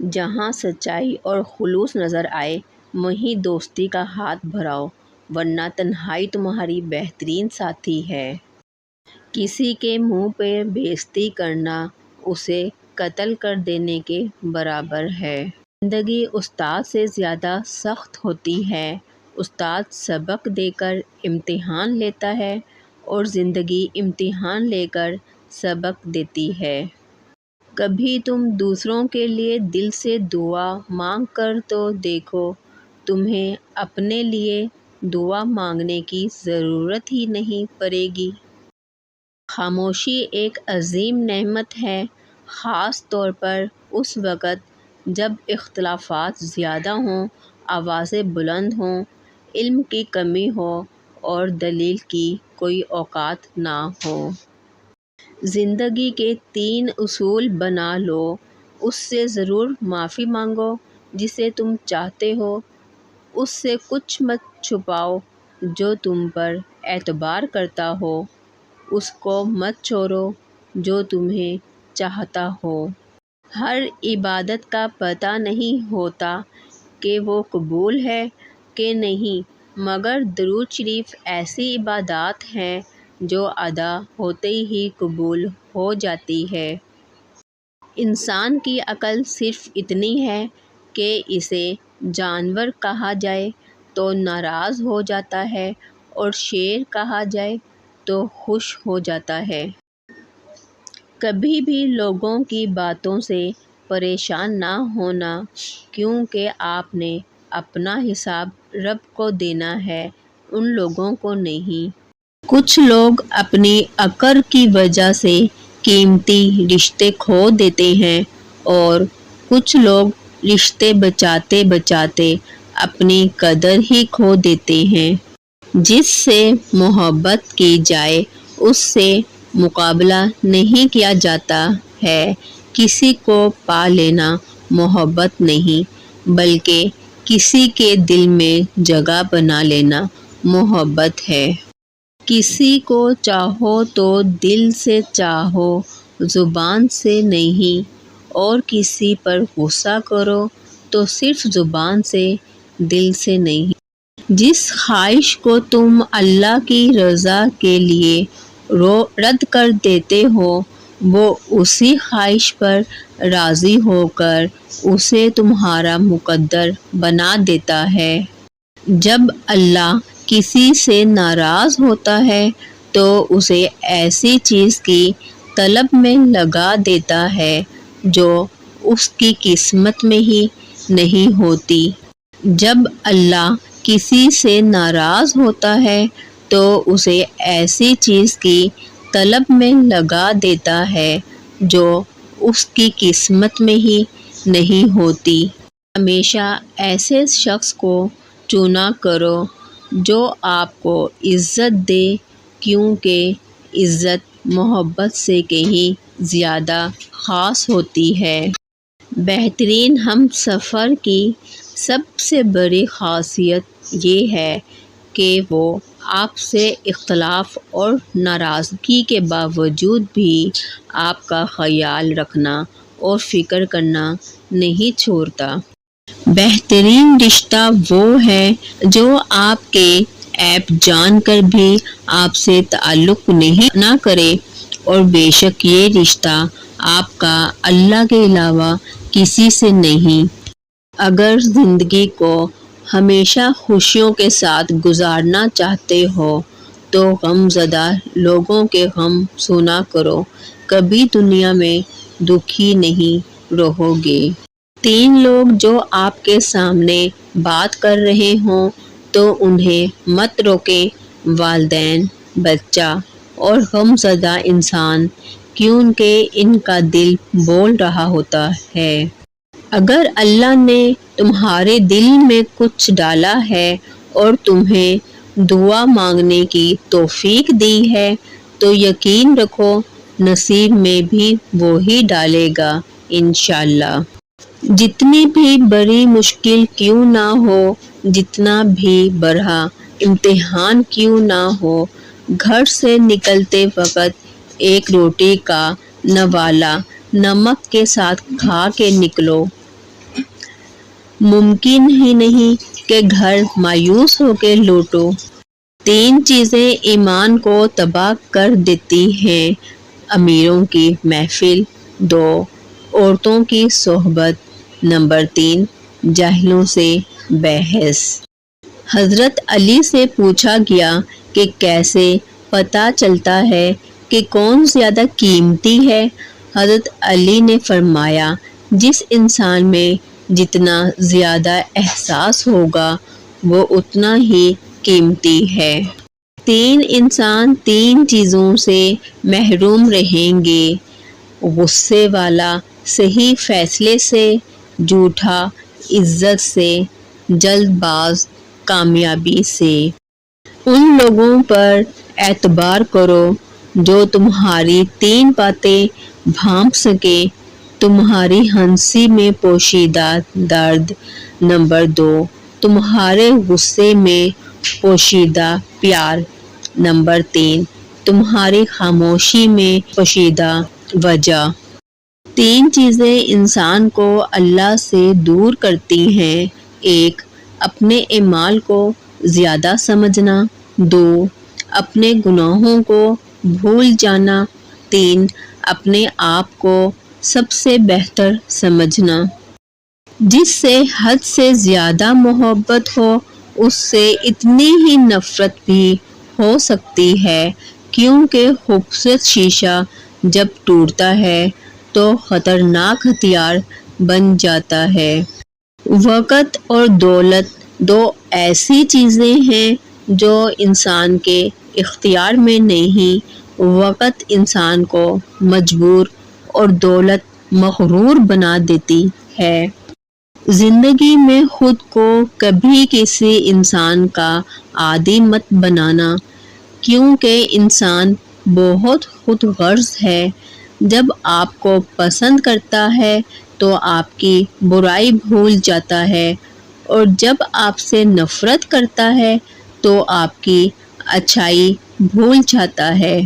جہاں سچائی اور خلوص نظر آئے وہیں دوستی کا ہاتھ بڑھاؤ، ورنہ تنہائی تمہاری بہترین ساتھی ہے۔ کسی کے منہ پہ بےعزتی کرنا اسے قتل کر دینے کے برابر ہے۔ زندگی استاد سے زیادہ سخت ہوتی ہے۔ استاد سبق دے کر امتحان لیتا ہے اور زندگی امتحان لے کر سبق دیتی ہے۔ کبھی تم دوسروں کے لیے دل سے دعا مانگ کر تو دیکھو، تمہیں اپنے لیے دعا مانگنے کی ضرورت ہی نہیں پڑے گی۔ خاموشی ایک عظیم نعمت ہے، خاص طور پر اس وقت جب اختلافات زیادہ ہوں، آوازیں بلند ہوں، علم کی کمی ہو اور دلیل کی کوئی اوقات نہ ہو۔ زندگی کے 3 اصول بنا لو، اس سے ضرور معافی مانگو، جسے تم چاہتے ہو اس سے کچھ مت چھپاؤ، جو تم پر اعتبار کرتا ہو اس کو مت چھوڑو، جو تمہیں چاہتا ہو۔ ہر عبادت کا پتہ نہیں ہوتا کہ وہ قبول ہے کہ نہیں، مگر درود شریف ایسی عبادات ہیں جو ادا ہوتے ہی قبول ہو جاتی ہے۔ انسان کی عقل صرف اتنی ہے کہ اسے جانور کہا جائے تو ناراض ہو جاتا ہے اور شیر کہا جائے تو خوش ہو جاتا ہے۔ کبھی بھی لوگوں کی باتوں سے پریشان نہ ہونا، کیونکہ آپ نے اپنا حساب رب کو دینا ہے، ان لوگوں کو نہیں۔ کچھ لوگ اپنی اکڑ کی وجہ سے قیمتی رشتے کھو دیتے ہیں اور کچھ لوگ رشتے بچاتے بچاتے اپنی قدر ہی کھو دیتے ہیں۔ جس سے محبت کی جائے اس سے مقابلہ نہیں کیا جاتا ہے۔ کسی کو پا لینا محبت نہیں، بلکہ کسی کے دل میں جگہ بنا لینا محبت ہے۔ کسی کو چاہو تو دل سے چاہو، زبان سے نہیں، اور کسی پر غصہ کرو تو صرف زبان سے، دل سے نہیں۔ جس خواہش کو تم اللہ کی رضا کے لیے رد کر دیتے ہو، وہ اسی خواہش پر راضی ہو کر اسے تمہارا مقدر بنا دیتا ہے۔ جب اللہ کسی سے ناراض ہوتا ہے تو اسے ایسی چیز کی طلب میں لگا دیتا ہے جو اس کی قسمت میں ہی نہیں ہوتی۔ جب اللہ کسی سے ناراض ہوتا ہے تو اسے ایسی چیز کی طلب میں لگا دیتا ہے جو اس کی قسمت میں ہی نہیں ہوتی۔ ہمیشہ ایسے شخص کو چنا کرو جو آپ کو عزت دے، کیونکہ عزت محبت سے کہیں زیادہ خاص ہوتی ہے۔ بہترین ہم سفر کی سب سے بڑی خاصیت یہ ہے کہ وہ آپ سے اختلاف اور ناراضگی کے باوجود بھی آپ کا خیال رکھنا اور فکر کرنا نہیں چھوڑتا۔ بہترین رشتہ وہ ہے جو آپ کے عیب جان کر بھی آپ سے تعلق نہ کرے، اور بے شک یہ رشتہ آپ کا اللہ کے علاوہ کسی سے نہیں۔ اگر زندگی کو ہمیشہ خوشیوں کے ساتھ گزارنا چاہتے ہو تو غم زدہ لوگوں کے غم سنا کرو، کبھی دنیا میں دکھی نہیں رہو گے۔ 3 لوگ جو آپ کے سامنے بات کر رہے ہوں تو انہیں مت روکیں، والدین، بچہ اور غم زدہ انسان، کیونکہ ان کا دل بول رہا ہوتا ہے۔ اگر اللہ نے تمہارے دل میں کچھ ڈالا ہے اور تمہیں دعا مانگنے کی توفیق دی ہے تو یقین رکھو نصیب میں بھی وہی ڈالے گا انشاءاللہ۔ جتنی بھی بڑی مشکل کیوں نہ ہو، جتنا بھی بڑا امتحان کیوں نہ ہو، گھر سے نکلتے وقت ایک روٹی کا نوالہ نمک کے ساتھ کھا کے نکلو۔ ممکن ہی نہیں کہ گھر مایوس ہو کے لوٹو۔ 3 چیزیں ایمان کو تباہ کر دیتی ہیں: امیروں کی محفل، 2 عورتوں کی صحبت، نمبر 3 جاہلوں سے بحث۔ حضرت علی سے پوچھا گیا کہ کیسے پتہ چلتا ہے کہ کون زیادہ قیمتی ہے؟ حضرت علی نے فرمایا، جس انسان میں جتنا زیادہ احساس ہوگا وہ اتنا ہی قیمتی ہے۔ 3 انسان 3 چیزوں سے محروم رہیں گے: غصے والا صحیح فیصلے سے، جھوٹا عزت سے، جلد باز کامیابی سے۔ ان لوگوں پر اعتبار کرو جو تمہاری 3 باتیں بھانپ سکیں: تمہاری ہنسی میں پوشیدہ درد، نمبر 2 تمہارے غصے میں پوشیدہ پیار، نمبر 3 تمہاری خاموشی میں پوشیدہ وجہ۔ 3 چیزیں انسان کو اللہ سے دور کرتی ہیں: 1 اپنے اعمال کو زیادہ سمجھنا، 2 اپنے گناہوں کو بھول جانا، 3 اپنے آپ کو سب سے بہتر سمجھنا۔ جس سے حد سے زیادہ محبت ہو اس سے اتنی ہی نفرت بھی ہو سکتی ہے، کیونکہ خوبصورت شیشہ جب ٹوٹتا ہے تو خطرناک ہتھیار بن جاتا ہے۔ وقت اور دولت 2 ایسی چیزیں ہیں جو انسان کے اختیار میں نہیں۔ وقت انسان کو مجبور اور دولت مغرور بنا دیتی ہے۔ زندگی میں خود کو کبھی کسی انسان کا عادی مت بنانا، کیونکہ انسان بہت خود غرض ہے۔ جب آپ کو پسند کرتا ہے تو آپ کی برائی بھول جاتا ہے، اور جب آپ سے نفرت کرتا ہے تو آپ کی اچھائی بھول جاتا ہے۔